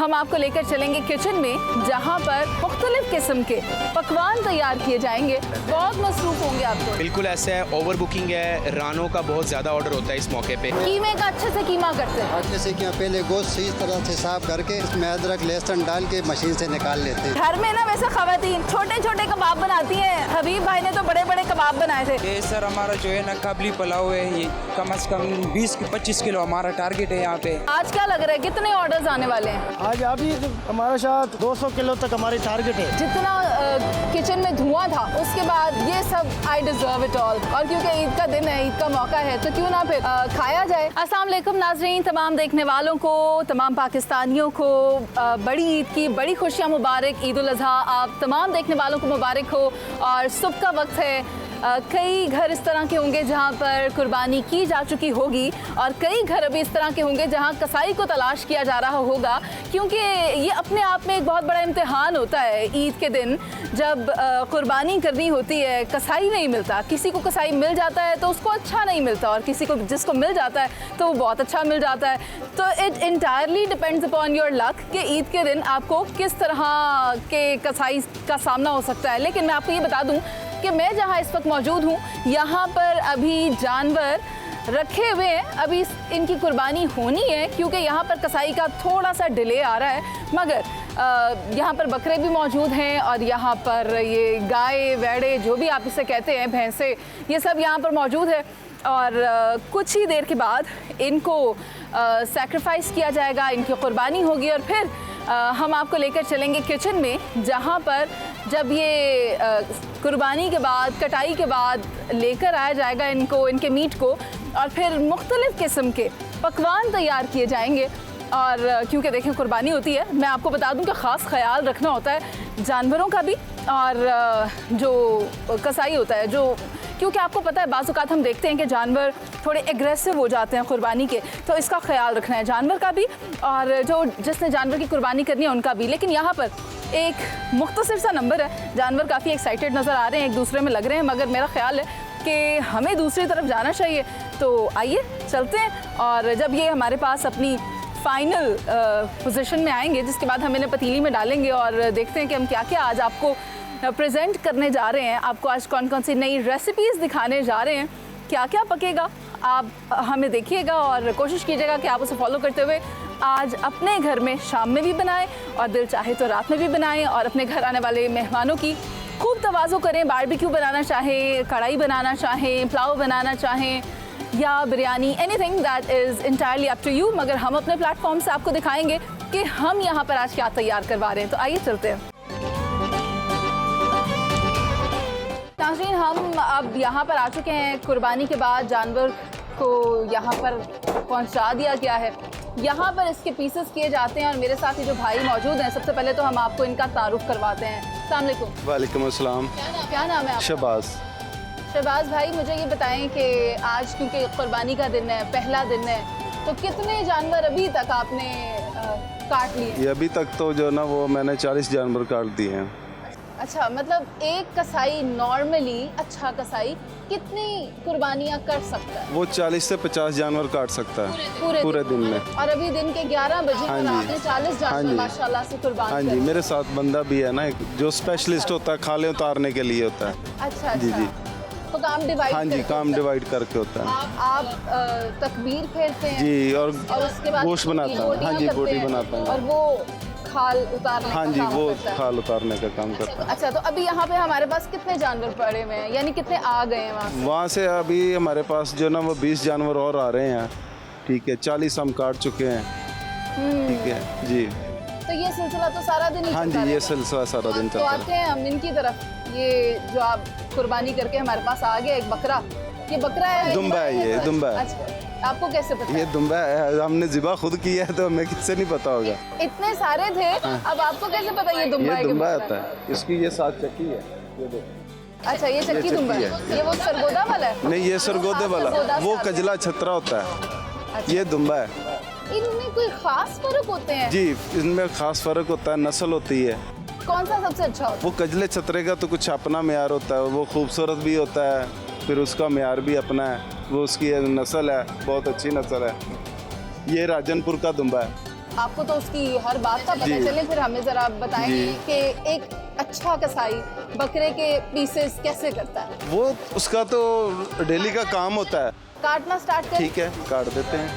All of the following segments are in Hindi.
हम आपको लेकर चलेंगे किचन में, जहाँ पर मुख्तलिफ किस्म के पकवान तैयार किए जाएंगे। बहुत मसरूफ होंगे आप तो। बिल्कुल ऐसा है, ओवर बुकिंग है, रानों का बहुत ज़्यादा ऑर्डर होता है इस मौके पे। कीमे का अच्छे से कीमा करते हैं। अच्छे से क्या, पहले गोश्त इस तरह से साफ करके इसमें अदरक लहसुन डाल के मशीन से निकाल लेते हैं। घर में ना वैसे खवातीन छोटे छोटे कबाब बनाती हैं। हबीब भाई ने तो बड़े बड़े कबाब बनाए थे। ये सर हमारा जो है ना काबली पुलाव है, ये कम से कम 20-25 किलो हमारा टारगेट है यहाँ पे। आज क्या लग रहा है, कितने ऑर्डर्स आने वाले हैं? आज अभी हमारे साथ 200 किलो तक हमारी टारगेट है। जितना किचन में धुआं था, उसके बाद ये सब आई डिजर्व इट ऑल। और क्योंकि ईद का दिन है, ईद का मौका है, तो क्यों ना फिर खाया जाए। अस्सलाम वालेकुम नाज़रीन, तमाम देखने वालों को, तमाम पाकिस्तानियों को बड़ी ईद की बड़ी खुशियाँ मुबारक। ईद उल अज़हा आप तमाम देखने वालों को मुबारक हो। और सुबह का वक्त है। कई घर इस तरह के होंगे जहाँ पर कुर्बानी की जा चुकी होगी, और कई घर अभी इस तरह के होंगे जहाँ कसाई को तलाश किया जा रहा होगा। क्योंकि ये अपने आप में एक बहुत बड़ा इम्तिहान होता है ईद के दिन, जब कुर्बानी करनी होती है, कसाई नहीं मिलता। किसी को कसाई मिल जाता है तो उसको अच्छा नहीं मिलता, और किसी को जिसको मिल जाता है तो वो बहुत अच्छा मिल जाता है। तो it entirely depends upon your luck कि ईद के दिन आपको किस तरह के कसाई का सामना हो सकता है। लेकिन मैं आपको ये बता दूँ कि मैं जहाँ इस वक्त मौजूद हूँ, यहाँ पर अभी जानवर रखे हुए हैं। अभी इनकी कुर्बानी होनी है, क्योंकि यहाँ पर कसाई का थोड़ा सा डिले आ रहा है। मगर यहाँ पर बकरे भी मौजूद हैं, और यहाँ पर ये गाय वेड़े जो भी आप इसे कहते हैं, भैंसे, ये सब यहाँ पर मौजूद है। और कुछ ही देर के बाद इनको सैक्रिफाइस किया जाएगा, इनकी कुर्बानी होगी। और फिर हम आपको लेकर चलेंगे किचन में, जहाँ पर जब ये कुर्बानी के बाद, कटाई के बाद लेकर आया जाएगा इनको, इनके मीट को, और फिर मुख्तलिफ किस्म के पकवान तैयार किए जाएंगे। और क्योंकि देखें कुर्बानी होती है, मैं आपको बता दूं कि ख़ास ख्याल रखना होता है जानवरों का भी, और जो कसाई होता है, जो क्योंकि आपको पता है बाज़ औक़ात हम देखते हैं कि जानवर थोड़े एग्रेसिव हो जाते हैं कुर्बानी के, तो इसका ख्याल रखना है जानवर का भी, और जो जिसने जानवर की कुर्बानी करनी है उनका भी। लेकिन यहाँ पर एक मुख्तसर सा नंबर है, जानवर काफ़ी एक्साइटेड नज़र आ रहे हैं, एक दूसरे में लग रहे हैं, मगर मेरा ख्याल है कि हमें दूसरी तरफ जाना चाहिए। तो आइए चलते हैं, और जब ये हमारे पास अपनी फाइनल पोजीशन में आएंगे, जिसके बाद हम इन्हें पतीली में डालेंगे और देखते हैं कि हम क्या क्या आज आपको प्रेजेंट करने जा रहे हैं। आपको आज कौन कौन सी नई रेसिपीज़ दिखाने जा रहे हैं, क्या क्या पकेगा, आप हमें देखिएगा और कोशिश कीजिएगा कि आप उसे फॉलो करते हुए आज अपने घर में शाम में भी बनाएं, और दिल चाहे तो रात में भी बनाएं, और अपने घर आने वाले मेहमानों की खूब तवाज़ो करें। बारबेक्यू बनाना चाहें, कढ़ाई बनाना चाहें, पुलाव बनाना चाहें, या biryani, anything that is entirely up to you. मगर हम अपने प्लेटफॉर्म से आपको दिखाएंगे कि हम यहाँ पर आज क्या तैयार करवा रहे हैं। तो आइए चलते हैं। नाज़रीन, हम अब यहाँ पर आ चुके हैं। कुर्बानी के बाद जानवर को यहाँ पर पहुँचा दिया गया है। यहाँ पर इसके पीसेस किए जाते हैं, और मेरे साथ ही जो भाई मौजूद हैं, सबसे पहले तो हम आपको इनका तारुफ करवाते हैं। अस्सलाम वालेकुम। वालेकुम अस्सलाम। क्या नाम है आपका? शहबाज। शहबाज भाई, मुझे ये बताएं कि आज क्योंकि कुर्बानी का दिन है, पहला दिन है, तो कितने जानवर अभी तक आपने काट लिए? ये अभी तक तो जो ना वो मैंने 40 जानवर काट दिए हैं। अच्छा, मतलब एक कसाई नॉर्मली, अच्छा कसाई कितनी कुर्बानियाँ कर सकता है? वो 40 से 50 जानवर काट सकता है पूरे दिन में। और अभी दिन के 11 बजे हाँ पर जी। आपने 40 जानवर माशाल्लाह से कुर्बान हाँ जी, मेरे साथ बंदा भी है ना, एक जो स्पेशलिस्ट होता है, खाले उतारने के लिए होता है। अच्छा जी जी। तो काम डिवाइड? हाँ जी, काम डिवाइड करके होता है। आप तकबीर फेरते हैं जी, और उसके बाद गोश्त बनाता है। हाँ जी, बोटी बनाता है, और वो खाल उतारने हाँ का जी, काम वो करता है। खाल उतारने का काम करता है। अच्छा, तो अभी यहाँ पे हमारे पास कितने जानवर पड़े हुए हैं, यानी कितने आ गए हैं वहाँ से? वहाँ से अभी हमारे पास जो ना वो 20 जानवर और आ रहे हैं। ठीक है, 40 हम काट चुके हैं। ठीक है जी। तो ये सिलसिला तो सारा दिन ही हाँ चलता जी, ये रहेगा? सिलसिला सारा दिन तो चलता आते हैं हम इनकी तरफ। ये जो आप कुर्बानी करके हमारे पास आ गया एक बकरा, ये बकरा है? दुम्बा है, ये दुम्बा है। अच्छा, आपको कैसे पता? ये दुम्बा है, हमने ज़िबा खुद किया है, तो हमें किससे नहीं पता होगा। इतने सारे थे, अब आपको कैसे पता ये दुम्बा है? ये दुम्बा आता है, इसकी ये 7 चक्की है, ये देखो। अच्छा, ये चक्की दुम्बा है। ये वो सरगोदा वाला है? नहीं, ये सरगोदे वाला, वो कजला छतरा होता है। ये दुम्बा है। इनमें कोई खास फर्क होते हैं? जी, इनमें खास फर्क होता है, नस्ल होती है। कौन सा सबसे अच्छा होता वो कजले छतरे का तो कुछ अपना म्यार होता है, वो खूबसूरत भी होता है, फिर उसका म्यार भी अपना है, वो उसकी नस्ल है, बहुत अच्छी नस्ल है। ये राजनपुर का दुम्बा है। आपको तो उसकी हर बात का पता जी। चले, फिर हमें जरा बताएंगे जी। कि एक अच्छा कसाई बकरे के पीसेस कैसे करता है। वो उसका तो डेली का काम होता है। काटना स्टार्ट करें। ठीक है, काट देते हैं।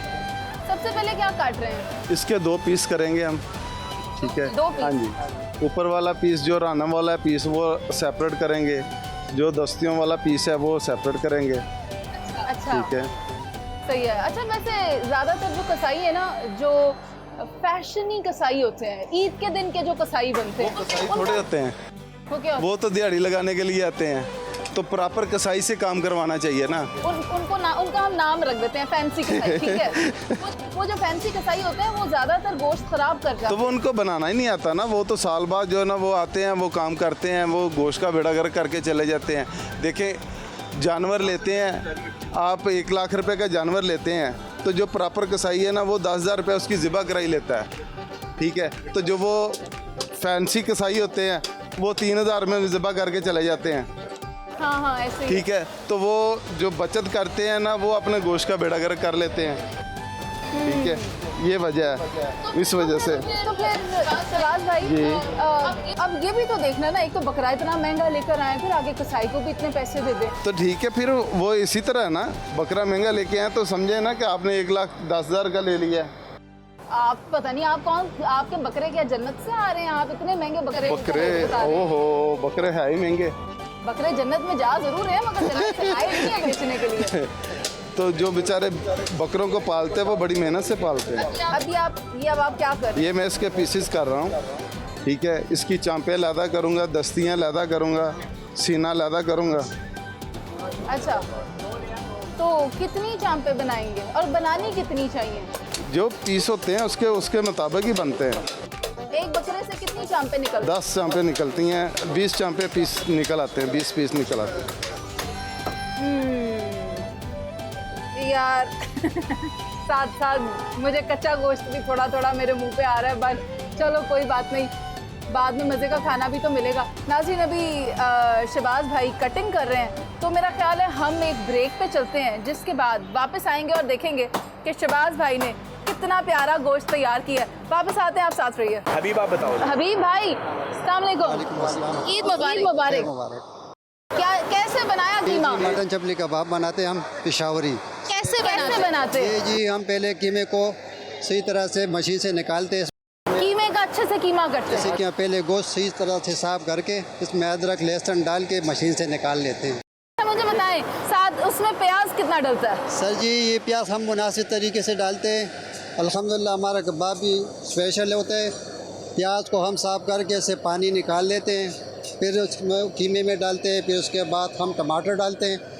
सबसे पहले क्या काट रहे हैं? इसके 2 पीस करेंगे हम। ठीक है, 2 पीस? हाँ जी। ऊपर वाला पीस जो राना वाला पीस वो सेपरेट करेंगे, जो दस्तियों वाला पीस है वो सेपरेट करेंगे। अच्छा, ठीक है, सही है। अच्छा, वैसे ज़्यादातर जो कसाई है ना, जो फैशनी कसाई होते हैं, ईद के दिन के जो कसाई बनते हैं, कसाई थोड़े होते हैं, वो क्या होता वो तो दिहाड़ी लगाने के लिए आते हैं, तो प्रॉपर कसाई से काम करवाना चाहिए ना। है? उनका हम नाम रख देते हैं फैंसी कसाई, ठीक है। वो जो फैंसी कसाई होते हैं वो ज़्यादातर गोश्त खराब कर जाते तो वो उनको बनाना ही नहीं आता ना, वो तो साल बाद जो है ना वो आते हैं, वो काम करते हैं, वो गोश्त का बेड़ा गर्क करके चले जाते हैं। देखें, जानवर लेते हैं आप, 1 लाख रुपए का जानवर लेते हैं, तो जो प्रॉपर कसाई है ना वो 10,000 रुपये उसकी ज़िबा कराई लेता है। ठीक है, तो जो वो फैंसी कसाई होते हैं वो 3,000 में ज़िबा करके चले जाते हैं। हाँ हाँ, ऐसे ही। ठीक है, तो वो जो बचत करते हैं ना वो अपने गोश्त का बेड़ा गर्क कर लेते हैं। ठीक है, ये वजह है, इस वजह से। तो फिर शहबाज भाई, जी। अब ये भी तो देखना ना, एक तो बकरा इतना महंगा लेकर आए, फिर आगे कसाई को भी इतने पैसे दे दें। तो ठीक है, फिर वो इसी तरह है ना, बकरा महंगा लेके आए तो समझे ना कि आपने 1,10,000 का ले लिया। आप पता नहीं आप कौन, आपके बकरे क्या जन्नत से आ रहे हैं? आप इतने महंगे बकरे बकरे, बता रहे हैं। ओहो, बकरे है ही महंगे। बकरे जन्नत में जा जरूर है, मगर जन्नत से आए नहीं है बेचने के लिए। तो जो बेचारे बकरों को पालते हैं वो बड़ी मेहनत से पालते हैं। अब आप क्या कर रहे हैं? ये मैं इसके पीसेस कर रहा हूँ। ठीक है, इसकी चांपे लैदा करूँगा, दस्तियाँ लैदा करूँगा, सीना लैदा करूँगा। अच्छा, तो कितनी चांपे बनाएंगे और बनानी कितनी चाहिए? जो पीस होते हैं उसके मुताबिक ही बनते हैं। एक बकरे से कितनी चांपे निकलती 10 चांपे निकलती हैं, 20 चांपे पीस निकल आते हैं, 20 पीस निकल आते हैं। यार साथ साथ मुझे कच्चा गोश्त भी थोड़ा थोड़ा मेरे मुंह पे आ रहा है, बट चलो कोई बात नहीं, बाद में मज़े का खाना भी तो मिलेगा। नाज़रीन, अभी शहबाज भाई कटिंग कर रहे हैं, तो मेरा ख्याल है हम एक ब्रेक पे चलते हैं, जिसके बाद वापस आएंगे और देखेंगे कि शहबाज भाई ने कितना प्यारा गोश्त तैयार किया है। वापस आते हैं, आप साथ रहिए। हबीब आप बताओ। हबीब भाई, अस्सलाम वालेकुम, ईद मुबारक। क्या कैसे बनाया कीमा? मटन चपली कबाब बनाते हैं हम पिशावरी। कैसे बनाते? ये जी हम पहले कीमे को सही तरह से मशीन से निकालते हैं। कीमे का अच्छे से कीमा करते जैसे हैं। कि पहले गोश्त सही तरह से साफ करके इसमें अदरक लहसुन डाल के मशीन से निकाल लेते हैं। मुझे बताएं, साथ उसमें प्याज कितना डलता है? सर जी, ये प्याज हम मुनासिब तरीके से डालते हैं। अल्हम्दुलिल्लाह हमारा कबाब भी स्पेशल होता है। प्याज को हम साफ करके इससे पानी निकाल लेते हैं, फिर उसमें कीमे में डालते हैं, फिर उसके बाद हम टमाटर डालते हैं।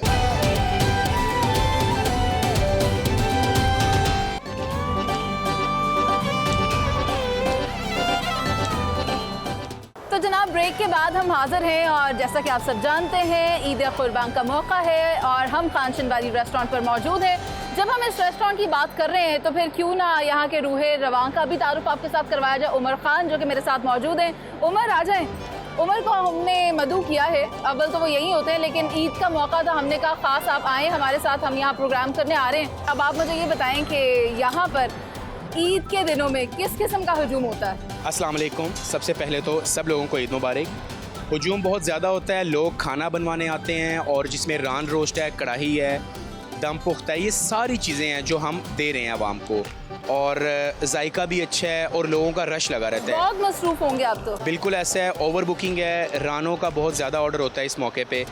तो जनाब, ब्रेक के बाद हम हाजिर हैं और जैसा कि आप सब जानते हैं, ईद कुर्बान का मौका है और हम खान शनवारी रेस्टोरेंट पर मौजूद हैं। जब हम इस रेस्टोरेंट की बात कर रहे हैं तो फिर क्यों ना यहाँ के रूहे रवां का भी तारुफ आपके साथ करवाया जाए। उमर खान जो कि मेरे साथ मौजूद हैं। उमर, आ जाएं। उमर को हमने मदू किया है, अव्वल तो वो यहीं होते हैं, लेकिन ईद का मौका था, हमने कहा ख़ास आप आएँ हमारे साथ, हम यहाँ प्रोग्राम करने आ रहे हैं। अब आप मुझे ये बताएँ कि यहाँ पर ईद के दिनों में किस किस्म का हजूम होता है? अस्सलाम वालेकुम। सबसे पहले तो सब लोगों को ईद मुबारक। हजूम बहुत ज़्यादा होता है, लोग खाना बनवाने आते हैं और जिसमें रान रोस्ट है, कढ़ाई है, दम पुख्ता है, ये सारी चीज़ें हैं जो हम दे रहे हैं आवाम को, और जायका भी अच्छा है और लोगों का रश लगा रहता है। बहुत मसरूफ़ होंगे आप तो। बिल्कुल ऐसा है, ओवर बुकिंग है, रानों का बहुत ज़्यादा ऑर्डर होता है इस मौके पे।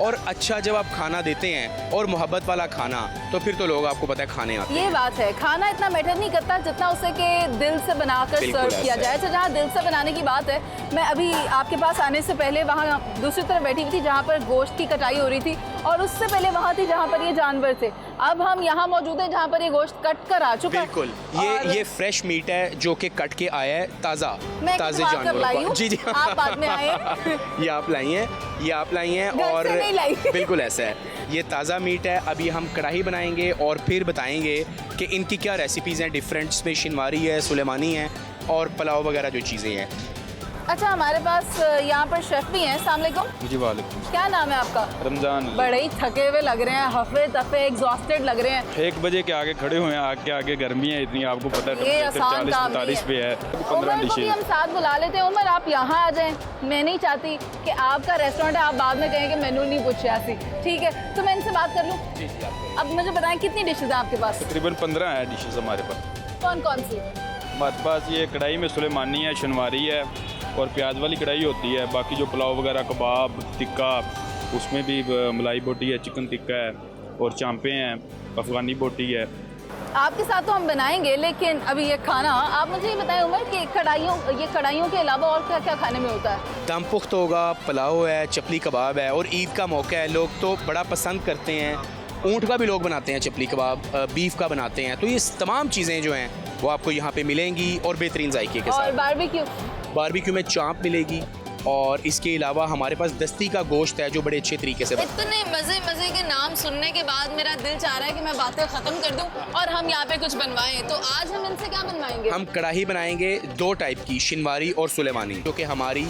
और अच्छा जब आप खाना देते हैं और मोहब्बत वाला खाना, तो फिर तो लोग आपको पता है खाने आते हैं। ये बात है, खाना इतना मैटर नहीं करता जितना उसे के दिल से बनाकर बिल्कुल सर्व किया ऐसा जाए। तो जहाँ दिल से बनाने की बात है, मैं अभी आपके पास आने से पहले वहाँ दूसरी तरफ बैठी हुई थी जहाँ पर गोश्त की कटाई हो रही थी, और उससे पहले वहाँ थी जहाँ पर ये जानवर थे। अब हम यहाँ मौजूद हैं जहाँ पर ये गोश्त कट कर आ चुका है। बिल्कुल, ये फ्रेश मीट है जो कि कट के आया है, ताज़ा ताज़े लाई जानवरों हूँ। का। जी जी, आप बाद में आए। ये आप लाई हैं, ये आप लाई हैं। घर और से नहीं लाई। बिल्कुल ऐसा है, ये ताज़ा मीट है। अभी हम कढ़ाई बनाएंगे और फिर बताएंगे कि इनकी क्या रेसिपीज़ हैं डिफरेंट, इसमें शिनवारी है, सुलेमानी है और पुलाव वगैरह जो चीज़ें हैं। अच्छा, हमारे पास यहाँ पर शेफ भी हैं। अस्सलाम वालेकुम। जी वालेकुम। क्या नाम है आपका? रमज़ान। बड़े ही थके हुए लग रहे हैं, हफे तफे एग्जॉस्टेड लग रहे हैं। 1 बजे के आगे खड़े हुए हैं, आग के आगे गर्मी है इतनी, आपको पता है ये टेम्परेचर आसान काम 40-45 पे है। 15 उमर को भी डिशेज। हम साथ बुला लेते हैं। उमर, आप यहाँ आ जाएं। मैं नहीं चाहती कि आपका रेस्टोरेंट है, आप बाद में कहें कि मेनू नहीं पूछा सी। ठीक है, तो मैं इनसे बात कर लूँ। अब मुझे बताएं कितनी डिशेज हैं आपके पास? तकरीबन 15 है डिशेज हमारे पास। कौन कौन सी? हमारे पास ये कढ़ाई में सुलेमानी है, शनवारी है और प्याज वाली कढ़ाई होती है। बाकी जो पुलाव वगैरह, कबाब, टिक्का, उसमें भी मलाई बोटी है, चिकन टिक्का है और चांपे हैं, अफगानी बोटी है। आपके साथ तो हम बनाएंगे, लेकिन अभी ये खाना आप मुझे ये बताएं उमर कि कढ़ाइयों के अलावा और क्या क्या खाने में होता है? दम पुख्त होगा, पुलाव है, चपली कबाब है और ईद का मौका है, लोग तो बड़ा पसंद करते हैं। ऊँट का भी लोग बनाते हैं चपली कबाब, बीफ का बनाते हैं। तो ये तमाम चीज़ें जो हैं वो आपको यहाँ पे मिलेंगी और बेहतरीन जायके के और साथ। बारबेक्यू में चाँप मिलेगी और इसके अलावा हमारे पास दस्ती का गोश्त है जो बड़े अच्छे तरीके से इतने मजे मजे के नाम सुनने के बाद मेरा दिल चाह रहा है कि मैं बातें खत्म कर दूं और हम यहाँ पे कुछ बनवाएं। तो आज हम इनसे क्या बनवाएंगे? हम कढ़ाई बनाएंगे 2 टाइप की, शिनवारी और सुलेमानी, जो कि हमारी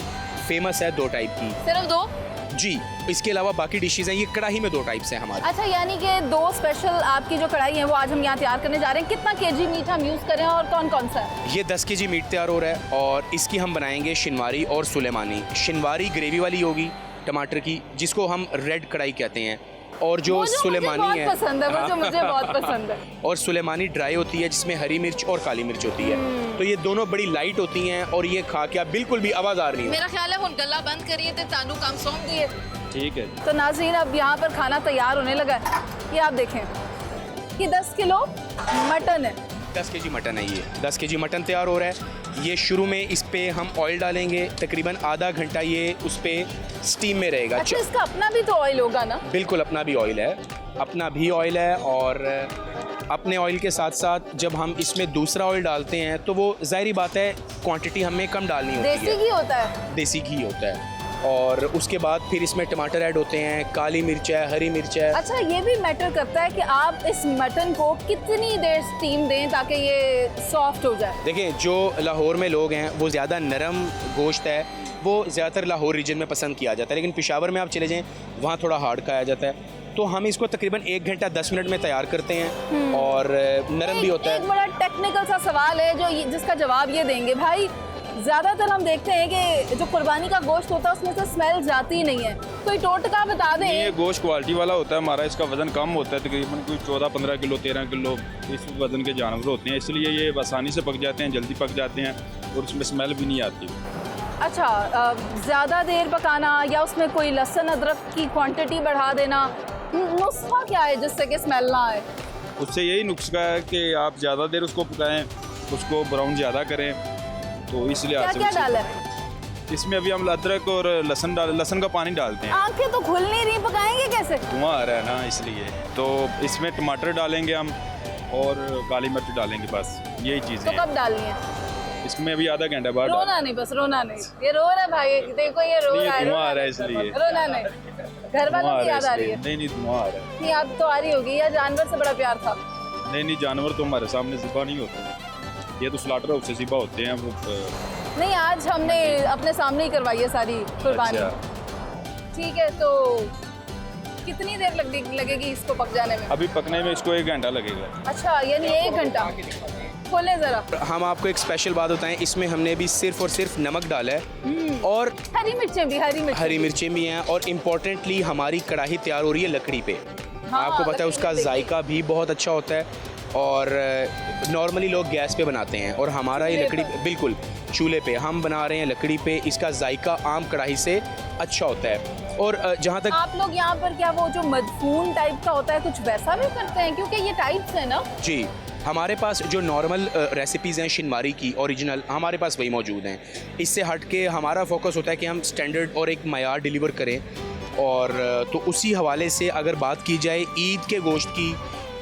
फेमस है 2 टाइप की। सिर्फ 2? जी, इसके अलावा बाकी डिशेज हैं। ये कढ़ाई में 2 टाइप्स हैं हमारे। अच्छा, यानी कि 2 स्पेशल आपकी जो कढ़ाई है वो आज हम यहाँ तैयार करने जा रहे हैं। कितना केजी मीट हम यूज़ करें और कौन कौन सा है? ये 10 केजी मीट तैयार हो रहा है और इसकी हम बनाएंगे शिनवारी और सुलेमानी। शिनवारी ग्रेवी वाली होगी टमाटर की, जिसको हम रेड कढ़ाई कहते हैं, और जो सुलेमानी है पसंद है, वो जो मुझे बहुत पसंद है। और सुलेमानी ड्राई होती है जिसमें हरी मिर्च और काली मिर्च होती है। तो ये दोनों बड़ी लाइट होती हैं और ये खा के आप बिल्कुल भी आवाज़ नहीं। मेरा ख्याल है वो गला बंद करिए तो तानू काम सौंप दिए। ठीक है। तो नाज़रीन, अब यहाँ पर खाना तैयार होने लगा है। ये आप देखें कि 10 किलो मटन है। 10 केजी मटन है ये। 10 केजी मटन तैयार हो रहा है। ये शुरू में इस पे हम ऑयल डालेंगे, तकरीबन आधा घंटा ये उस पे स्टीम में रहेगा। अच्छा, इसका अपना भी तो ऑयल होगा ना? बिल्कुल अपना भी ऑयल है, अपना भी ऑयल है। और अपने ऑयल के साथ साथ जब हम इसमें दूसरा ऑयल डालते हैं तो वो ज़ाहिरी बात है क्वांटिटी हमें कम डालनी होती है। देसी घी होता है? देसी घी होता है। और उसके बाद फिर इसमें टमाटर ऐड होते हैं, काली मिर्च है, हरी मिर्च है। अच्छा, ये भी मैटर करता है कि आप इस मटन को कितनी देर स्टीम दें ताकि ये सॉफ्ट हो जाए? देखिए, जो लाहौर में लोग हैं वो ज़्यादा नरम गोश्त है, वो ज़्यादातर लाहौर रीजन में पसंद किया जाता है। लेकिन पेशावर में आप चले जाएँ, वहाँ थोड़ा हार्ड खाया जाता है। तो हम इसको तकरीबन 1 घंटा 10 मिनट में तैयार करते हैं और नरम भी होता है। एक बड़ा टेक्निकल सा सवाल है जिसका जवाब ये देंगे भाई। ज़्यादातर हम देखते हैं कि जो कुर्बानी का गोश्त होता है उसमें से स्मेल जाती ही नहीं है। कोई टोटका बता दें। ये गोश्त क्वालिटी वाला होता है हमारा, इसका वजन कम होता है, तकरीबन कोई 14-15 किलो 13 किलो इस वजन के जानवर होते हैं, इसलिए ये आसानी से पक जाते हैं, जल्दी पक जाते हैं और उसमें स्मेल भी नहीं आती। अच्छा, ज़्यादा देर पकाना या उसमें कोई लहसुन अदरक की क्वांटिटी बढ़ा देना, नुस्खा क्या है जिससे कि स्मेल ना आए? उससे यही नुस्खा है कि आप ज़्यादा देर उसको पकाएं, उसको ब्राउन ज़्यादा करें, तो इसलिए क्या डाला है इसमें? अभी हम अदरक और लहसुन का पानी डालते हैं। आंखें तो खुल नहीं रही, पकाएंगे कैसे? धुआं आ रहा है ना, इसलिए। तो इसमें टमाटर डालेंगे हम और काली मिर्च डालेंगे, बस यही चीज़ें तो कब डालनी है? इसमें अभी आधा घंटा बाद रोना नहीं, बस रोना नहीं। ये रो रहा है भाई, देखो ये रो रहा है। धुआं आ रहा है इसलिए। रोना नहीं, घर वालों की याद आ रही है? नहीं, धुआं आ रहा है। नहीं, याद तो आ रही होगी, या जानवर से बड़ा प्यार था? नहीं, जानवर तो हमारे सामने ज़िबा नहीं होते, ये तो स्लाटर हाउस से ज़िबा होते हैं वो। नहीं, आज हमने अपने सामने ही करवाई है सारी कुर्बानी। ठीक है, तो कितनी देर लगेगी इसको पक जाने में? अभी पकने में इसको 1 घंटा लगेगा। अच्छा, यानी 1 घंटा। खोलें ज़रा। हम आपको एक स्पेशल बात बताएं, इसमें हमने भी सिर्फ और सिर्फ नमक डाला है और हरी मिर्चें भी, हरी मिर्चें भी हैं। और इम्पोर्टेंटली हमारी कढ़ाई तैयार हो रही है लकड़ी पे। हाँ, आपको पता है उसका लकड़ी पे। जायका भी बहुत अच्छा होता है। और नॉर्मली लोग गैस पे बनाते हैं और हमारा ये लकड़ी बिल्कुल चूल्हे पे हम बना रहे हैं, लकड़ी पे। इसका जायका आम कढ़ाई से अच्छा होता है। और जहाँ तक आप लोग यहाँ पर क्या वो जो मदफून टाइप का होता है कुछ वैसा भी करते हैं? क्योंकि ये टाइप्स है ना। जी, हमारे पास जो नॉर्मल रेसिपीज़ हैं शिनवारी की ओरिजिनल, हमारे पास वही मौजूद हैं। इससे हट के हमारा फोकस होता है कि हम स्टैंडर्ड और एक मयार डिलीवर करें। और तो उसी हवाले से अगर बात की जाए ईद के गोश्त की,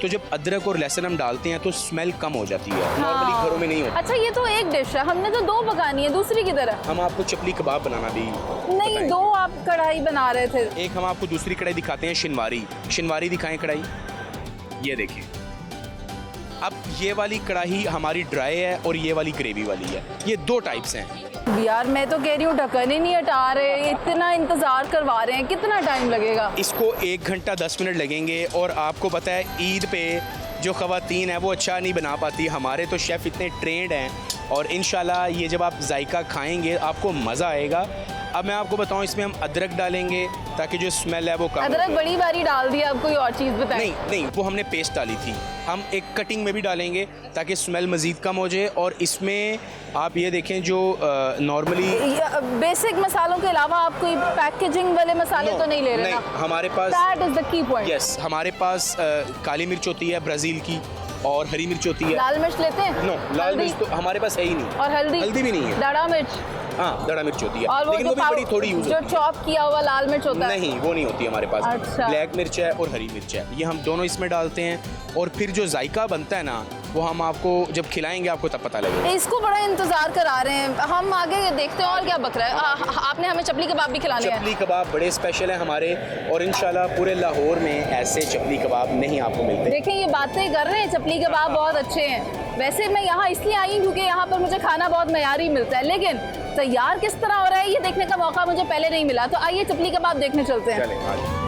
तो जब अदरक और लहसुन हम डालते हैं तो स्मेल कम हो जाती है। नॉर्मली घरों में नहीं होती। अच्छा, ये तो एक डिश है, हमने तो 2 पकानी है, दूसरी की तरह। हम आपको चपली कबाब बनाना भी नहीं, 2 आप कढ़ाई बना रहे थे। एक हम आपको दूसरी कढ़ाई दिखाते हैं, शिनवारी दिखाएं कढ़ाई। ये देखिए, अब ये वाली कढ़ाई हमारी ड्राई है और ये वाली ग्रेवी वाली है, ये 2 टाइप्स हैं। यार मैं तो कह रही हूँ ढक्कन ही नहीं हटा रहे, इतना इंतजार करवा रहे हैं, कितना टाइम लगेगा? इसको 1 घंटा 10 मिनट लगेंगे। और आपको पता है ईद पे जो ख़वातीन है वो अच्छा नहीं बना पाती, हमारे तो शेफ़ इतने ट्रेंड हैं और इंशाल्लाह ये जब आप जायका खाएंगे आपको मज़ा आएगा। अब मैं आपको बताऊं, इसमें हम अदरक डालेंगे ताकि जो स्मेल है वो कम। अदरक बड़ी बारी डाल दिया, अब कोई और चीज़ बताएं। नहीं नहीं, वो हमने पेस्ट डाली थी, हम एक कटिंग में भी डालेंगे ताकि स्मेल मज़ीद कम हो जाए। और इसमें आप ये देखें जो नॉर्मली बेसिक मसालों के अलावा आप कोई पैकेजिंग वाले मसाले तो नहीं ले रहे ना? हमारे पास that is the key point. Yes, हमारे पास काली मिर्च होती है ब्राज़ील की और हरी मिर्च होती है। लाल मिर्च लेते हैं? नो, लाल मिर्च तो हमारे पास है ही नहीं। और हल्दी? हल्दी भी नहीं है। दाढ़ा मिर्च? हाँ, दड़ा मिर्च होती है, और लेकिन वो भी बड़ी थोड़ी यूज जो होती है। चॉप किया हुआ लाल मिर्च होता है? नहीं, वो नहीं होती हमारे पास। अच्छा। ब्लैक मिर्च है और हरी मिर्च है, ये हम दोनों इसमें डालते हैं। और फिर जो जायका बनता है ना, वो हम आपको जब खिलाएंगे आपको तब पता लगेगा। इसको बड़ा इंतजार करा रहे हैं हम, आगे देखते हैं और क्या बक रहा है। आपने हमें चपली कबाब भी खिलाने हैं। चपली कबाब बड़े स्पेशल है हमारे, और इंशाल्लाह पूरे लाहौर में ऐसे चपली कबाब नहीं आपको मिलते। देखें ये बातें कर रहे हैं, चपली कबाब बहुत अच्छे हैं। वैसे मैं यहाँ इसलिए आई हूँ क्योंकि यहाँ पर मुझे खाना बहुत मयारी मिलता है, लेकिन तैयार किस तरह हो रहा है ये देखने का मौका मुझे पहले नहीं मिला। तो आइए चपली कबाब देखने चलते हैं। चलें, आ जाएं।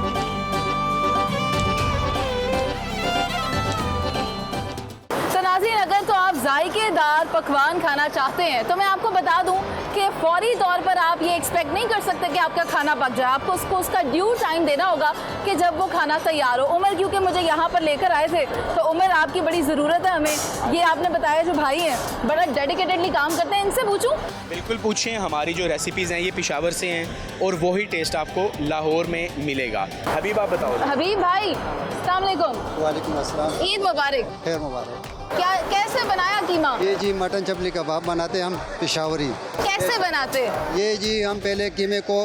नाज़रीन, अगर तो आप जायकेदार पकवान खाना चाहते हैं तो मैं आपको बता दूं कि फौरी तौर पर आप ये एक्सपेक्ट नहीं कर सकते कि आपका खाना पक जाए। आपको उसको उसका ड्यू टाइम देना होगा कि जब वो खाना तैयार हो। उमर क्योंकि मुझे यहाँ पर लेकर आए थे, तो उमर आपकी बड़ी ज़रूरत है हमें। ये आपने बताया जो भाई हैं बड़ा डेडिकेटेडली काम करते हैं, इनसे पूछूं? बिल्कुल पूछें, हमारी जो रेसिपीज़ हैं ये पेशावर से हैं और वही टेस्ट आपको लाहौर में मिलेगा। हबीब आप बताओ। हबीब भाई, अस्सलाम वालेकुम। वालेकुम अस्सलाम। ईद मुबारक। खैर मुबारक। क्या कैसे बनाया कीमा? ये जी मटन चपली कबाब बनाते हैं हम पेशावरी। कैसे बनाते? ये जी हम पहले कीमे को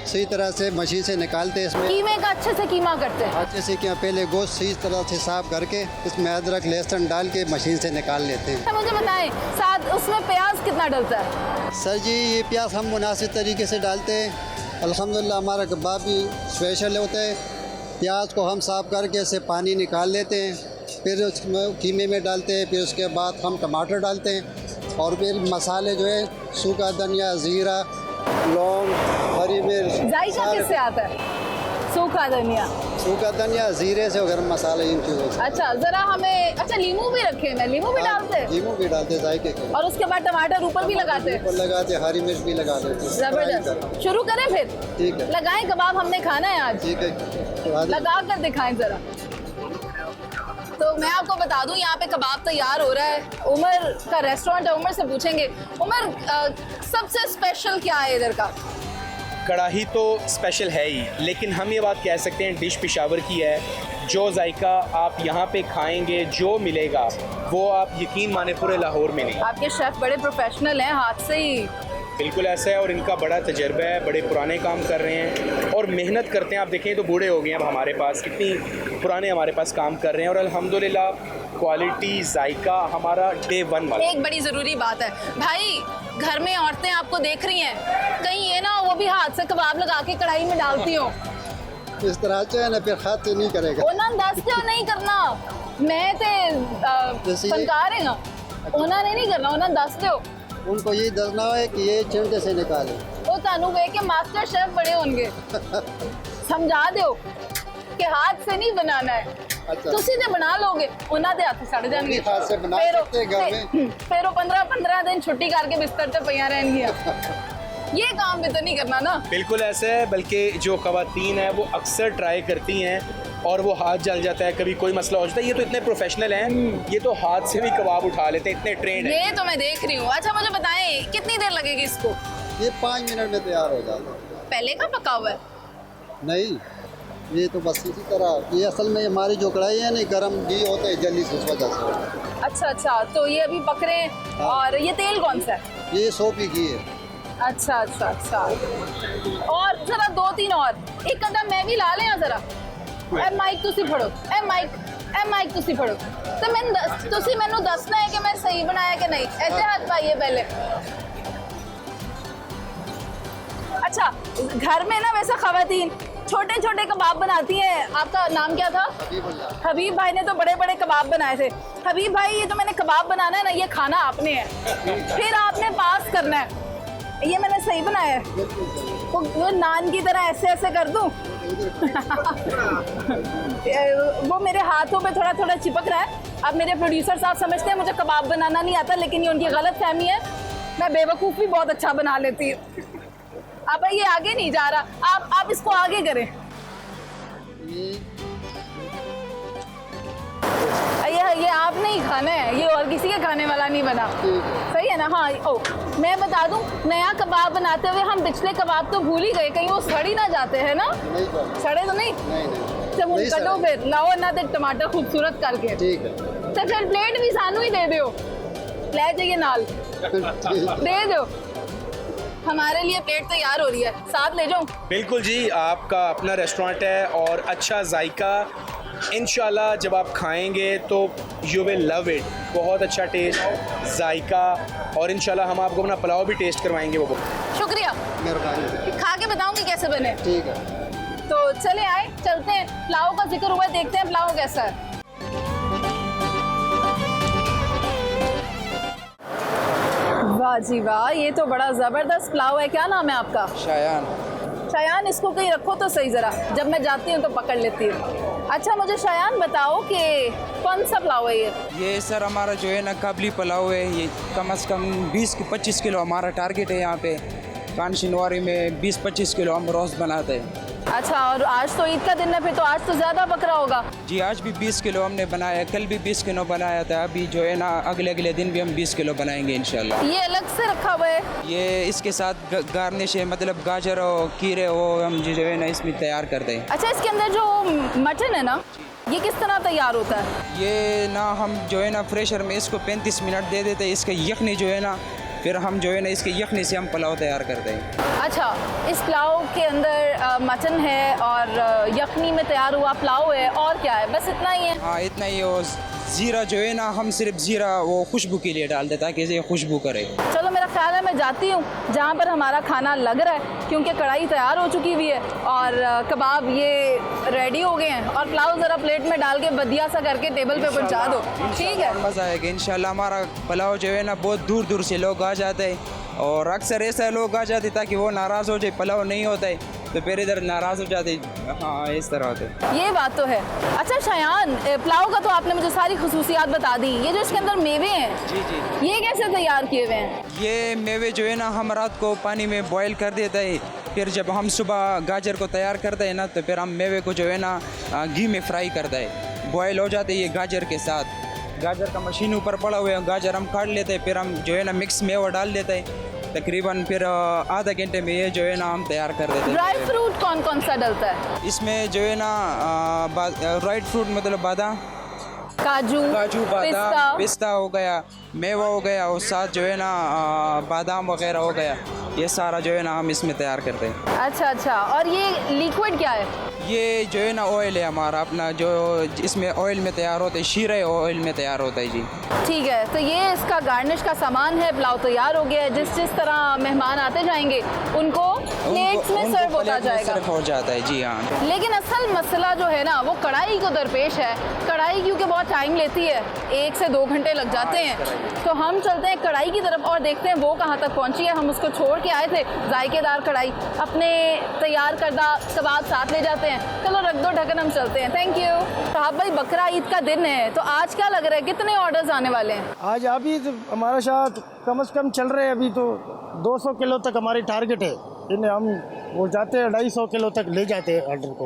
सही तरह से मशीन से निकालते हैं। इसमें कीमे का अच्छे से कीमा करते हैं? अच्छे से क्या, पहले गोश्त सही तरह से साफ करके इसमें अदरक लहसुन डाल के मशीन से निकाल लेते हैं। मुझे बताएं, साथ उसमें प्याज कितना डलता है? सर जी ये प्याज हम मुनासिब तरीके से डालते हैं। अल्हम्दुलिल्लाह हमारा कबाब भी स्पेशल होता है। प्याज को हम साफ करके इससे पानी निकाल लेते हैं, फिर उसमें कीमे में डालते हैं, फिर उसके बाद हम टमाटर डालते हैं और फिर मसाले जो है सूखा धनिया, ज़ीरा, लौंग, हरी मिर्च। जायका किससे आता है? सूखा धनिया, सूखा धनिया, ज़ीरे से, गरम मसाला, इन चीज़ों से। अच्छा ज़रा हमें, अच्छा लीमू भी रखे हैं, लीमू भी डालते हैं? लीमू भी डालते जायके के, और उसके बाद टमाटर ऊपर भी लगाते हैं? ऊपर लगाते, हरी मिर्च भी लगा देते। जबरदस्त। शुरू करें फिर? ठीक है, लगाएं, कबाब हमने खाना है आज। ठीक है, तो आज लगा कर दिखाएं ज़रा। तो मैं आपको बता दूं यहाँ पे कबाब तैयार हो रहा है। उमर का रेस्टोरेंट है, उमर से पूछेंगे। उमर सबसे स्पेशल क्या है इधर का? कढ़ाई तो स्पेशल है ही, लेकिन हम ये बात कह सकते हैं डिश पेशावर की है। जो जायका आप यहाँ पे खाएंगे, जो मिलेगा वो आप यकीन माने पूरे लाहौर में नहीं। आपके शेफ बड़े प्रोफेशनल हैं, हाथ से ही। बिल्कुल ऐसा है, और इनका बड़ा तजर्बा है, बड़े पुराने काम कर रहे हैं और मेहनत करते हैं। आप देखें तो बूढ़े हो गए हैं अब हमारे पास, कितनी पुराने हमारे पास काम कर रहे हैं और अल्हम्दुलिल्लाह क्वालिटी जायका हमारा डे 1 वाला। एक बड़ी ज़रूरी बात है भाई, घर में औरतें आपको देख रही हैं, कहीं ये ना हो वो भी हाथ से कबाब लगा के कढ़ाई में डालती हो। इस तरह से है ना, फिर खाते नहीं करेगा। उन्होंने दसते हो नहीं करना, मैं ते फनकार है ना, उन्होंने नहीं करना, उन्होंने दसते हो। उनको ये दसना है कि ये चिमटे से निकाले। वो तानू वे के मास्टर शेफ बड़े होंगे, समझा दो कि हाथ से नहीं बनाना है। अच्छा। तुसी ते बना लोगे, उन्होंने हाथ सड़ जाएंगे। हाथ से बना सकते हैं घर में। फिर 15 दिन छुट्टी करके बिस्तर पे पया रहेंगी। ये काम भी तो नहीं करना ना। बिल्कुल ऐसा है, बल्कि जो ख़वातीन है वो अक्सर ट्राई करती हैं और वो हाथ जल जाता है, कभी कोई मसला हो जाता है। ये तो इतने प्रोफेशनल हैं, ये तो हाथ से भी कबाब उठा लेते हैं, इतने ट्रेंड हैं। ये तो मैं देख रही हूँ। अच्छा मुझे बताएं कितनी देर लगेगी इसको? ये 5 मिनट में तैयार हो जाता है। पहले का पका हुआ है? नहीं, ये तो बस इसी तरह, ये असल में हमारी जो कढ़ाई है ना, गरम घी होता है जल्दी से, उस वजह से। अच्छा अच्छा, तो ये अभी पक रहे हैं। और ये तेल कौन सा है? ये सोपी घी है। अच्छा अच्छा अच्छा। और जरा 2-3 और एक घंटा मैं भी ला लें जरा। ए माइक तुसी फड़ो, ए माइक तुसी फड़ो। तो मैनू दसना है कि मैं सही बनाया कि नहीं। ऐसे हाथ पाइए पहले। अच्छा, घर में ना वैसे ख़वातीन छोटे छोटे कबाब बनाती हैं। आपका नाम क्या था? हबीब भाई ने तो बड़े बड़े कबाब बनाए थे। हबीब भाई, ये जो मैंने कबाब बनाना है ना, ये खाना आपने है, फिर आपने पास करना है। ये मैंने सही बनाया है? वो नान की तरह ऐसे ऐसे कर दूं? वो मेरे हाथों पे थोड़ा थोड़ा चिपक रहा है। अब मेरे प्रोड्यूसर साहब समझते हैं मुझे कबाब बनाना नहीं आता, लेकिन ये उनकी गलत फहमी है। मैं बेवकूफ़ भी बहुत अच्छा बना लेती हूँ। अब ये आगे नहीं जा रहा, आप इसको आगे करें। ये आपने ही खाना है, ये और किसी के खाने वाला नहीं बना। सही है ना? हाँ। ओ, मैं बता दूं, नया कबाब बनाते हुए हम पिछले कबाब तो भूल ही गए, कहीं वो सड़ ही ना जाते हैं ना? सड़े तो नहीं? जब उन कटो फिर लाओ ना तो टमाटर खूबसूरत करके, ठीक है, तो फिर प्लेट भी सानू ही दे दो, ले जाइए नाल दे दो। हमारे लिए प्लेट तैयार हो रही है, साथ ले जाऊं? बिल्कुल जी, आपका अपना रेस्टोरेंट है और अच्छा जायका। इंशाल्लाह जब आप खाएंगे तो यू विल लव इट। बहुत अच्छा टेस्ट, जायका, और इंशाल्लाह हम आपको अपना पुलाव भी टेस्ट करवाएंगे। वो शुक्रिया, मेहरबानी, खा के बताऊंगी कैसे बने। ठीक है। तो चले आए, चलते हैं। पुलाव का जिक्र हुआ है, देखते हैं पुलाव कैसा है। वाह जी वाह, ये तो बड़ा ज़बरदस्त पुलाव है। क्या नाम है आपका? शायान। शायान, इसको कहीं रखो तो सही ज़रा, जब मैं जाती हूँ तो पकड़ लेती हूँ। अच्छा, मुझे शायान बताओ कि कौन सा पुलाव है ये सर हमारा जो है ना काबली पुलाव है। ये कम से कम 20-25 किलो हमारा टारगेट है। यहाँ पे कानशिनवारी में 20-25 किलो हम रोज़ बनाते हैं। अच्छा, और आज तो ईद का दिन है, फिर तो आज तो ज़्यादा बकरा होगा। जी, आज भी 20 किलो हमने बनाया, कल भी 20 किलो बनाया था। अभी जो है ना अगले दिन भी हम 20 किलो बनाएंगे इंशाल्लाह। ये अलग से रखा हुआ है? ये इसके साथ गार्निश है, मतलब गाजर और खीरे वो हम जो है ना इसमें तैयार करते हैं। अच्छा, इसके अंदर जो मटन है ना, ये किस तरह तैयार होता है? ये ना हम जो है ना फ्रेशर में इसको 35 मिनट दे देते हैं। इसका यखनी जो है ना, फिर हम जो है ना इसके यखनी से हम पुलाव तैयार करते हैं। अच्छा, इस पुलाव के अंदर मटन है और यखनी में तैयार हुआ पुलाव है, और क्या है? बस इतना ही है? हाँ, इतना ही। और ज़ीरा जो है ना, हम सिर्फ ज़ीरा वो खुशबू के लिए डालते ताकि ये खुशबू करे। चलो, मेरा ख्याल है मैं जाती हूँ जहाँ पर हमारा खाना लग रहा है, क्योंकि कढ़ाई तैयार हो चुकी हुई है और कबाब ये रेडी हो गए हैं, और पुलाव ज़रा प्लेट में डाल के बढ़िया सा करके टेबल पे पहुँचा दो। ठीक है, मज़ा आएगा इंशाल्लाह। हमारा पुलाव जो है ना बहुत दूर दूर से लोग आ जाते हैं, और अक्सर ऐसा लोग आ जाते ताकि वो नाराज़ हो जाए, पुलाव नहीं होता है तो फिर इधर नाराज़ हो जाते। हाँ, इस तरह होते। ये बात तो है। अच्छा शायान, पुलाव का तो आपने मुझे सारी खुसूसियात बता दी। ये जो इसके अंदर मेवे हैं, जी जी, ये कैसे तैयार किए हुए हैं? ये मेवे जो है ना हम रात को पानी में बॉयल कर देते हैं, फिर जब हम सुबह गाजर को तैयार करते हैं ना, तो फिर हम मेवे को जो है ना घी में फ्राई करते हैं। बॉयल हो जाते हैं ये गाजर के साथ। गाजर का मशीन ऊपर पड़ा हुआ है, गाजर हम काट लेते हैं, फिर हम जो है ना मिक्स मेवा डाल देते हैं। तकरीबन फिर आधा घंटे में ये जो है ना हम तैयार कर देते हैं। ड्राई फ्रूट कौन कौन सा डलता है इसमें? जो है ना ड्राई फ्रूट मतलब बादाम, काजू, बादाम, पिस्ता हो गया, मेवा हो गया, और साथ जो है ना बादाम वगैरह हो गया। ये सारा जो है ना हम इसमें तैयार करते हैं। अच्छा अच्छा, और ये लिक्विड क्या है? ये जो है ना ऑयल है हमारा अपना, जो इसमें ऑयल में तैयार होता है, शीरे ऑयल में तैयार होता है। जी ठीक है, तो ये इसका गार्निश का सामान है। पुलाव तैयार हो गया है। जिस जिस तरह मेहमान आते जाएंगे उनको प्लेट्स में सर्व होता जाएगा। सर्व हो जाता है। जी हाँ। लेकिन असल मसला जो है ना, वो कढ़ाई को दरपेश है। कढ़ाई क्योंकि बहुत टाइम लेती है, 1 से 2 घंटे लग जाते हैं। तो हम चलते हैं कढ़ाई की तरफ और देखते हैं वो कहाँ तक पहुँची है। हम उसको छोड़ के आए थे, जायकेदार कढ़ाई, अपने तैयार करदा कबाब साथ ले जाते हैं। चलो रख दो ढक्कन, हम चलते हैं। Thank you. साहब भाई, बकरा ईद का दिन है, तो आज क्या लग रहा है, कितने ऑर्डर्स आने वाले हैं? आज अभी तो हमारा शायद कम से कम चल रहे हैं, अभी तो 200 किलो तक हमारी टारगेट है। इन्हें हम वो जाते हैं 250 किलो तक ले जाते हैं ऑर्डर को।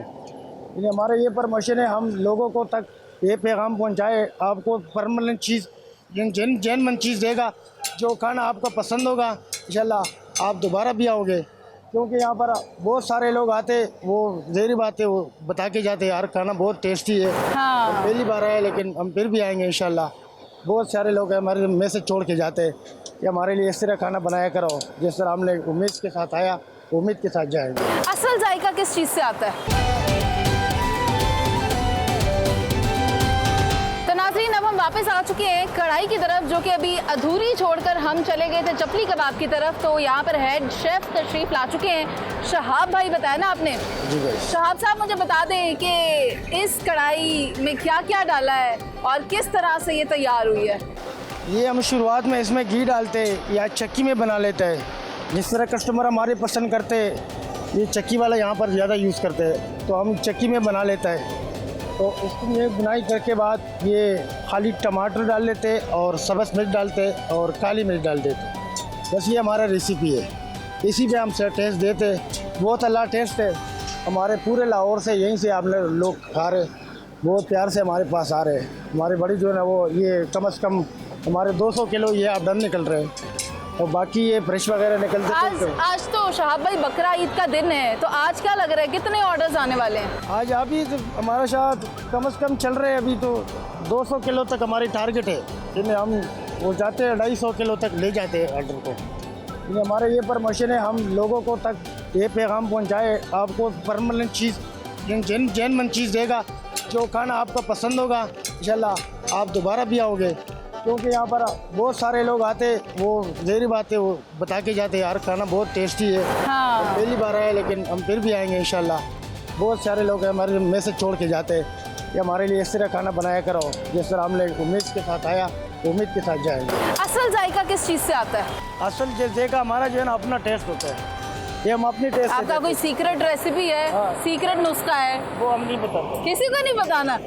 इन्हें हमारे ये प्रमोशन है, हम लोगों को तक ये पैगाम पहुंचाए, आपको परमानेंट चीज़ जैन चीज़ देगा, जो खाना आपको पसंद होगा इंशाल्लाह आप दोबारा भी आओगे। क्योंकि यहाँ पर बहुत सारे लोग आते, वो ज़हरी बात है, वो बता के जाते यार खाना बहुत टेस्टी है। हाँ, पहली बार आए, लेकिन हम फिर भी आएंगे इंशाल्लाह। बहुत सारे लोग हमारे मैसेज छोड़ के जाते हैं कि हमारे लिए इस तरह खाना बनाया करो, जिस तरह हमने उम्मीद के साथ आया, उम्मीद के साथ जाएंगे। असल जायका किस चीज़ से आता है? तो नाज़रीन, अब हम वापस आ चुके हैं कढ़ाई की तरफ, जो कि अभी अधूरी छोड़कर हम चले गए थे चपली कबाब की तरफ। तो यहाँ पर हेड शेफ तशरीफ ला चुके हैं। शहाब भाई, बताया ना आपने? जी भाई। शहाब साहब, मुझे बता दें कि इस कढ़ाई में क्या क्या डाला है और किस तरह से ये तैयार हुई है? ये हम शुरुआत में इसमें घी डालते या चक्की में बना लेते हैं, जिस तरह कस्टमर हमारे पसंद करते हैं। ये चक्की वाला यहाँ पर ज़्यादा यूज़ करते हैं, तो हम चक्की में बना लेते हैं। तो इसमें बुनाई करके बाद ये खाली टमाटर डाल लेते और सब्ज़ मिर्च डालते और काली मिर्च डाल देते। बस ये हमारा रेसिपी है, इसी पे हम टेस्ट देते। बहुत अल्लाह टेस्ट है। हमारे पूरे लाहौर से, यहीं से आप लोग खा रहे, बहुत प्यार से हमारे पास आ रहे हैं। हमारी बड़ी जो है ना, वो ये कम से कम हमारे 200 किलो ये आप डन निकल रहे हैं, और बाकी ये फ्रेश वगैरह निकलते। आज तो शहाब भाई बकरा ईद का दिन है, तो आज क्या लग रहा है, कितने ऑर्डर्स आने वाले हैं? आज अभी तो हमारा शायद कम से कम चल रहे हैं, अभी तो 200 किलो तक हमारी टारगेट है। इन्हें हम वो जाते हैं 250 किलो तक ले जाते हैं ऑर्डर को। इन्हें हमारे ये प्रमोशन है, हम लोगों को तक ये पैगाम पहुंचाए, आपको परमानेंट चीज़, जैनमन चीज़ देगा, जो खाना आपको पसंद होगा। इंशाल्लाह आप दोबारा भी आओगे, क्योंकि यहाँ पर बहुत सारे लोग आते, वो ज़हरी बात है, वो बता के जाते यार खाना बहुत टेस्टी है। हाँ। पहली बार आए, लेकिन हम फिर भी आएंगे इंशाल्लाह। बहुत सारे लोग हमारे मैसेज छोड़ के जाते हैं कि हमारे लिए इस तरह खाना बनाया करो, जिस तरह हमने उम्मीद के साथ आया, उम्मीद के साथ जाएंगे। असल जायका किस चीज़ से आता है? असल जायका हमारा जो है ना अपना टेस्ट होता है, ये हम अपनी टेस्ट। आपका कोई सीक्रेट रेसिपी है? हाँ। सीक्रेट नुस्खा है? वो हम नहीं बताते, किसी को नहीं बताना।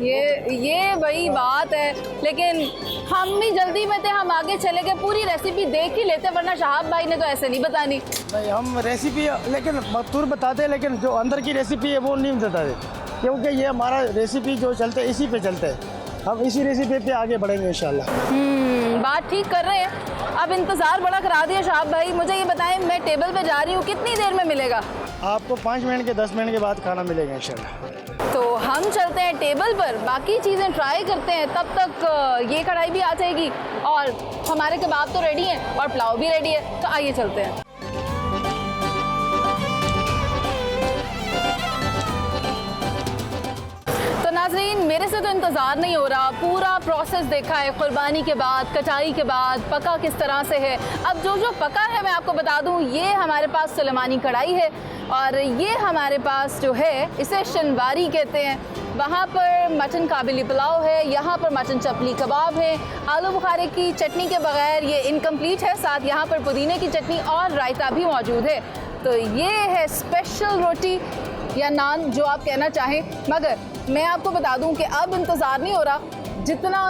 ये वही बात है, लेकिन हम भी जल्दी में थे, हम आगे चले गए, पूरी रेसिपी देख ही लेते, वरना शहाब भाई ने तो ऐसे नहीं बतानी। नहीं, हम रेसिपी लेकिन मकतूर बताते हैं, लेकिन जो अंदर की रेसिपी है वो नहीं बताते, क्योंकि ये हमारा रेसिपी जो चलते इसी पे चलते हैं। हम इसी रेसिपी पे आगे बढ़ेंगे इंशाल्लाह। बात ठीक कर रहे हैं। अब इंतज़ार बड़ा करा दिया शहाब भाई। मुझे ये बताएं, मैं टेबल पे जा रही हूँ, कितनी देर में मिलेगा? आपको 5 मिनट के 10 मिनट के बाद खाना मिलेगा इंशाल्लाह। तो हम चलते हैं टेबल पर, बाकी चीज़ें ट्राई करते हैं। तब तक ये कढ़ाई भी आ जाएगी और हमारे कबाब तो रेडी हैं और पुलाव भी रेडी है। तो आइए चलते हैं। तो नाज़रीन, मेरे से तो इंतज़ार नहीं हो रहा, पूरा प्रोसेस देखा है, कुर्बानी के बाद, कटाई के बाद, पका किस तरह से है। अब जो पका है मैं आपको बता दूं, ये हमारे पास सुलेमानी कढ़ाई है और ये हमारे पास जो है इसे शनवारी कहते हैं। वहाँ पर मटन काबिली पुलाव है, यहाँ पर मटन चपली कबाब है। आलू बुखारे की चटनी के बगैर ये इनकम्प्लीट है, साथ यहाँ पर पुदीने की चटनी और रायता भी मौजूद है। तो ये है स्पेशल रोटी या नान, जो आप कहना चाहें। मगर मैं आपको बता दूं कि अब इंतज़ार नहीं हो रहा। जितना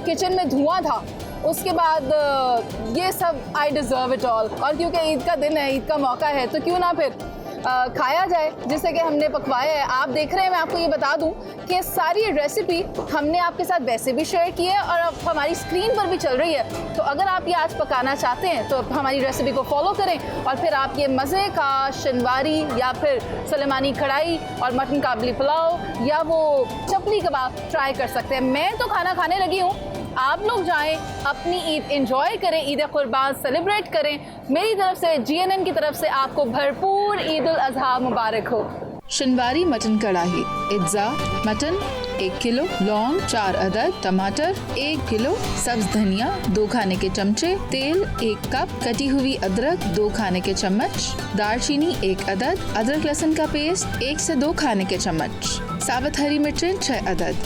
किचन में धुआं था, उसके बाद ये सब आई डिज़र्व इट ऑल। और क्योंकि ईद का दिन है, ईद का मौका है, तो क्यों ना फिर खाया जाए जिससे कि हमने पकवाया है। आप देख रहे हैं, मैं आपको ये बता दूं कि सारी रेसिपी हमने आपके साथ वैसे भी शेयर की है और अब हमारी स्क्रीन पर भी चल रही है। तो अगर आप ये आज पकाना चाहते हैं तो हमारी रेसिपी को फॉलो करें और फिर आप ये मज़े का शनवारी या फिर सुलेमानी कढ़ाई और मटन काबली पुलाव या वो चपली कबाब ट्राई कर सकते हैं। मैं तो खाना खाने लगी हूँ, आप लोग जाएं, अपनी ईद एंजॉय करें, ईद कुर्बान सेलिब्रेट करें। मेरी तरफ से, GNN की तरफ से आपको भरपूर ईद उल अज़हा मुबारक हो। शनवारी मटन कढ़ाई, इज्जा मटन 1 किलो, लौंग 4 अदद, टमाटर 1 किलो, सब्ज धनिया 2 खाने के चमचे, तेल 1 कप, कटी हुई अदरक 2 खाने के चम्मच, दालचीनी 1 अदद, अदरक लहसुन का पेस्ट 1 से 2 खाने के चम्मच, साबुत हरी मिर्चें 6 अदद।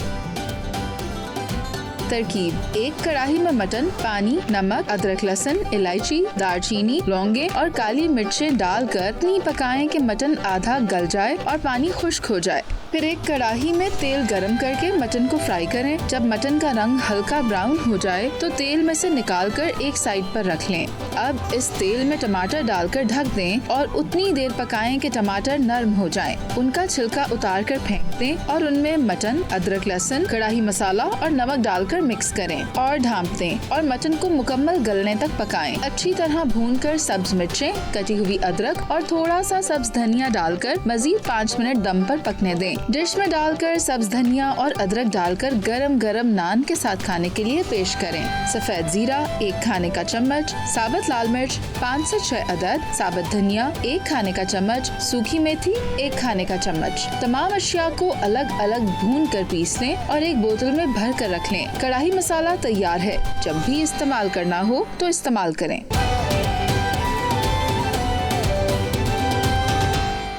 तरकीब: 1 कढ़ाई में मटन, पानी, नमक, अदरक लहसुन, इलायची, दालचीनी, लौंगे और काली मिर्चें डालकर इतनी पकाएं कि मटन आधा गल जाए और पानी खुश्क हो जाए। फिर एक कढ़ाई में तेल गरम करके मटन को फ्राई करें। जब मटन का रंग हल्का ब्राउन हो जाए तो तेल में से निकालकर एक साइड पर रख लें। अब इस तेल में टमाटर डालकर ढक दें और उतनी देर पकाएं कि टमाटर नरम हो जाएं। उनका छिलका उतार कर फेंक दें और उनमें मटन, अदरक लहसुन, कढ़ाई मसाला और नमक डालकर डालकर मिक्स करें और ढाँप दें और मटन को मुकम्मल गलने तक पकाएं। अच्छी तरह भूनकर सब्ज मिर्चें, कटी हुई अदरक और थोड़ा सा सब्ज धनिया डालकर मजीद 5 मिनट दम पर पकने दें। डिश में डालकर सब्ज धनिया और अदरक डालकर गरम गरम नान के साथ खाने के लिए पेश करें। सफेद जीरा 1 खाने का चम्मच, साबुत लाल मिर्च 5 से 6 अदद, साबुत धनिया 1 खाने का चम्मच, सूखी मेथी 1 खाने का चम्मच। तमाम अशिया को अलग अलग भून कर पीस लें और एक बोतल में भर कर रख लें। कढ़ाई मसाला तैयार है। जब भी इस्तेमाल करना हो तो इस्तेमाल करें।